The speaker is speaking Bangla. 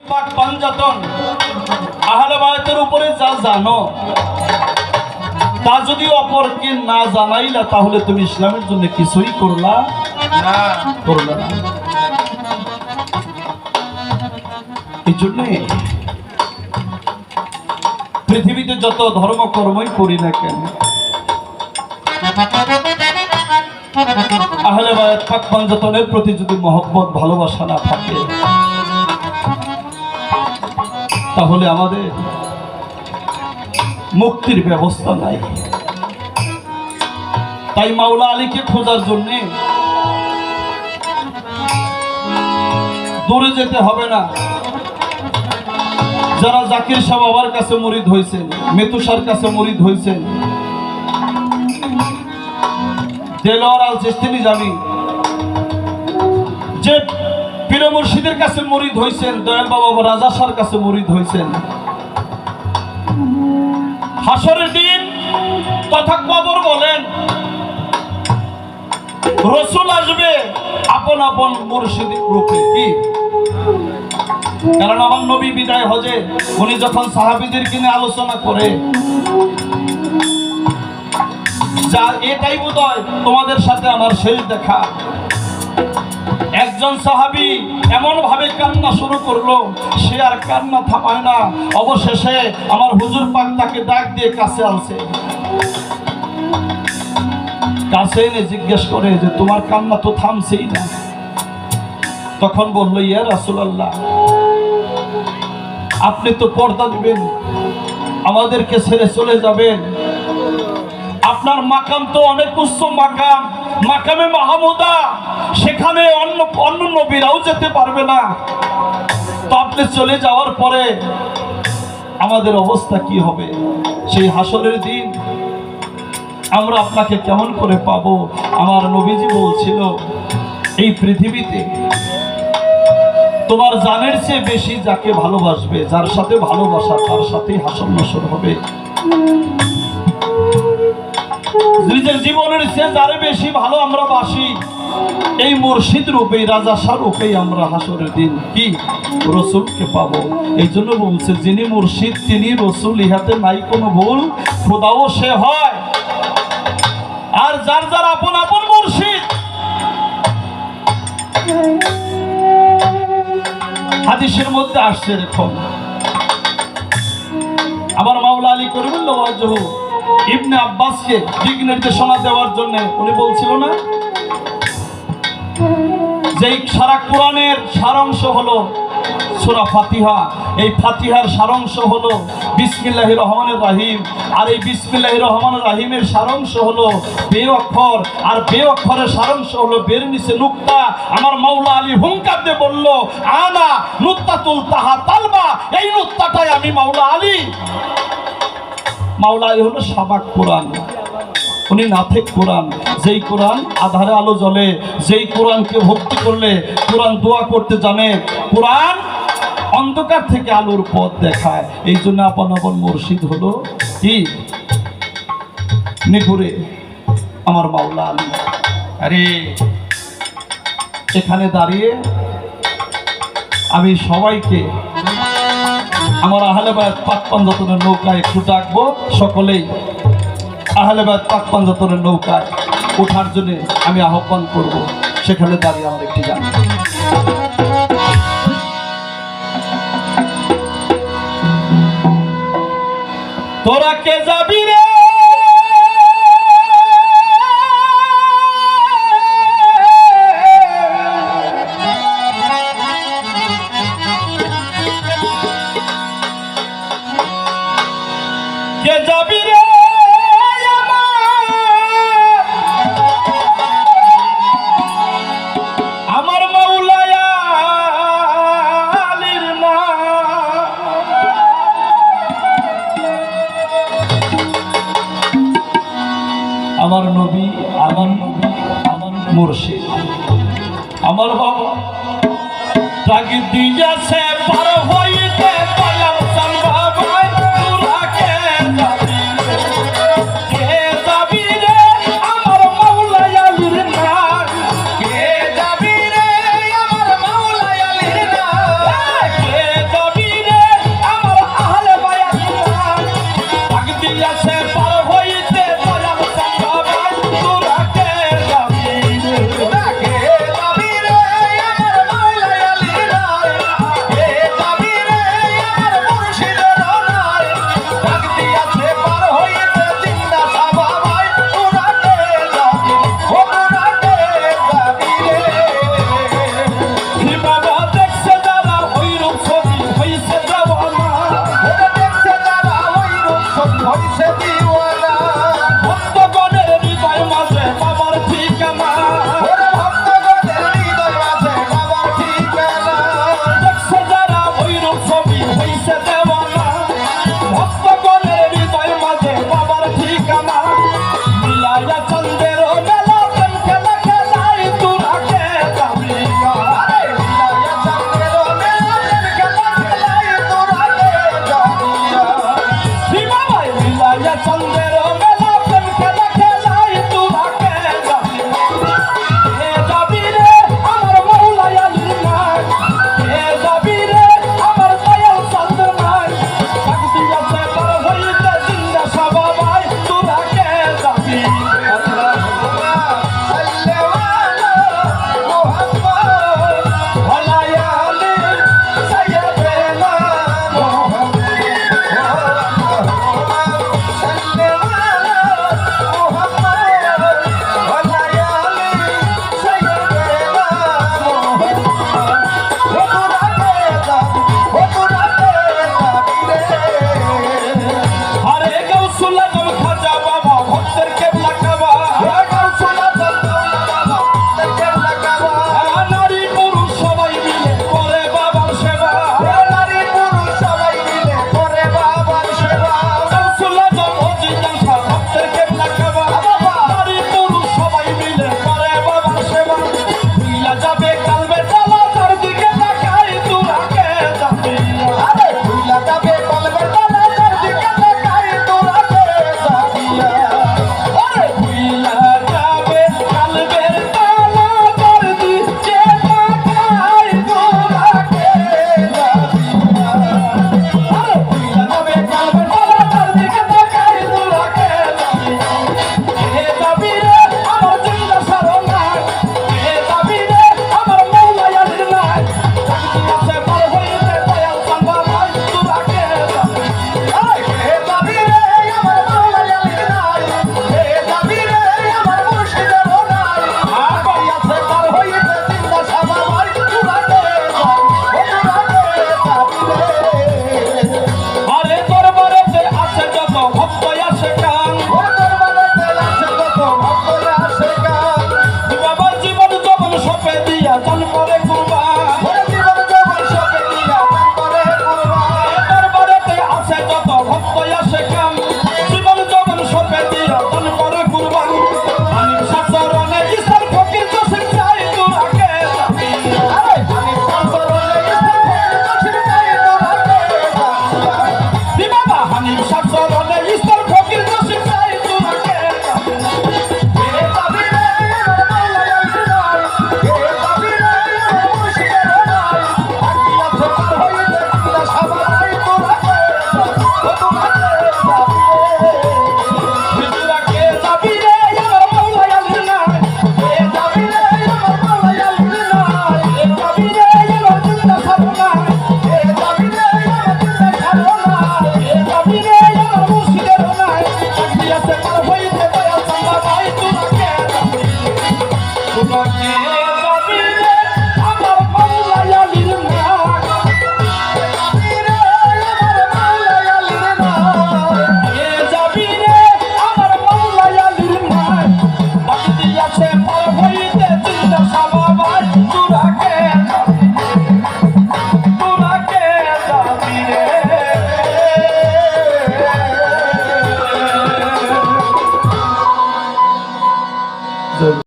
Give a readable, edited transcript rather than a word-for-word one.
পাক পাঞ্জাতন আহলে বায়তের উপরে যা জানো তা যদি অপরকে না জানাইলা তাহলে তুমি ইসলামের জন্য কিছুই করলা না। এই জন্য পৃথিবীতে যত ধর্মকর্মই করি না কেন আহলে বায়ত পাক পাঞ্জাতনের প্রতি যদি মহব্বত ভালোবাসা না থাকে তাহলে আমাদের মুক্তির ব্যবস্থা নাই। তাই মাওলা আলীকে খোঁজার জন্য দূরে যেতে হবে না। যারা জাকির শাহ বাবার কাছে মুরিদ হয়েছেন, মেতুসার কাছে মুরিদ হয়েছেন, দেলোয়ার আল চিশতি জানি যে পীর মুর্শিদের কাছে মুরিদ হয়েছেন, দয়াল বাবা রাজা শাহর কাছে মুরিদ হয়েছেন, হাসরের দিন তথা কবর বলেন রাসূল আসবে আপন আপন মুর্শিদ রূপে। কি কারণ আমার নবী বিদায় হজে উনি যখন সাহাবীদেরকে নিয়ে আলোচনা করে যা এটাই বোধহয় তোমাদের সাথে আমার শেষ দেখা। একজন সাহাবী এমন ভাবে কান্না শুরু করলো, সে আর কান্না থামায় না। অবশেষে আমার হুজুর পাক তাকে ডাক দিয়ে কাছে আনছে, কাছে এনে জিজ্ঞেস করে যে তোমার কান্না তো থামছেই না। তখন বলল, ইয়া রাসূলুল্লাহ, আপনি তো পর্দা দিবেন, আমাদেরকে ছেড়ে চলে যাবেন, আপনার মাকাম তো অনেক উচ্চ মাকাম, মাকামে মাহমুদা, সেখানে অন্য নবীরাও যেতে পারবে না। তো আপনি চলে যাওয়ার পরে আমাদের অবস্থা কি হবে? সেই হাসরের দিন আমরা আপনাকে কেমন করে পাবো? আমার নবীজি বলছিল, এই পৃথিবীতে তোমার জানের চেয়ে বেশি যাকে ভালোবাসবে, যার সাথে ভালোবাসা, তার সাথেই হাসর নাসর হবে। নিজের জীবনের চেয়ে যারে বেশি ভালো আমরা বাসি, এই মুর্শিদ রূপেই, রাজা শাহ রূপেই আমরা হাসরের দিন কি রসুলকে পাবো। এই জন্য বলছে, যিনি মুর্শিদ তিনি রসুল, ইহাতে নাই কোনো ভুল, খোদাও সে হয়। আর যার যার আপন আপন মুর্শিদ, হাদিসের মধ্যে আসছে, এরকম আমার মাওলা আলী করিমুল্লাহ ওয়াজহু ইবনে আব্বাসকে দিক নির্দেশনা দেওয়ার জন্য উনি বলছিল না যে সারা কোরআনের সারাংশ হলো সূরা ফাতিহা, এই ফাতিহার সারাংশ হলো বিসমিল্লাহির রহমানির রহিম, আর এই বিসমিল্লাহির রহমানির রহিমের সারাংশ হলো বে অক্ষর, আর বে অক্ষরের সারাংশ হলো বের নিচে নুক্তা। আমার মাওলা আলী হুঙ্কার দিয়ে বলল, আনা নুক্তাতুল তাহা তালবা, এই নুক্তাটাই আমি মাওলা আলী। মাওলা আলী হলো সাবাক কোরআন, উনি নাথেক কোরআন, যেই কোরআন আধারে আলো জ্বলে, যেই কোরআনকে ভক্তি করলে কোরআন দোয়া করতে জানে, কোরআন অন্ধকার থেকে আলোর পথ দেখায়। এই জন্য আপন আপন মুর্শিদ হলো কি নিগুরে আমার মাওলা আলী। আরে এখানে দাঁড়িয়ে আমি সবাইকে আমার আহলে বায়ত পাক পাঞ্জাতনের নৌকায় একটু ডাকবো। সকলেই আহলে বায়ত পাক পাঞ্জাতনের নৌকায় ওঠার জন্য আমি আহ্বান করব। সেখানে দাঁড়িয়ে আমার একটি গান। তোরা কে যাবি রে আমার নবী, আমার মুর্শিদ, আমার বাবা তাকে দিয়েছে পার হইতে পারলাম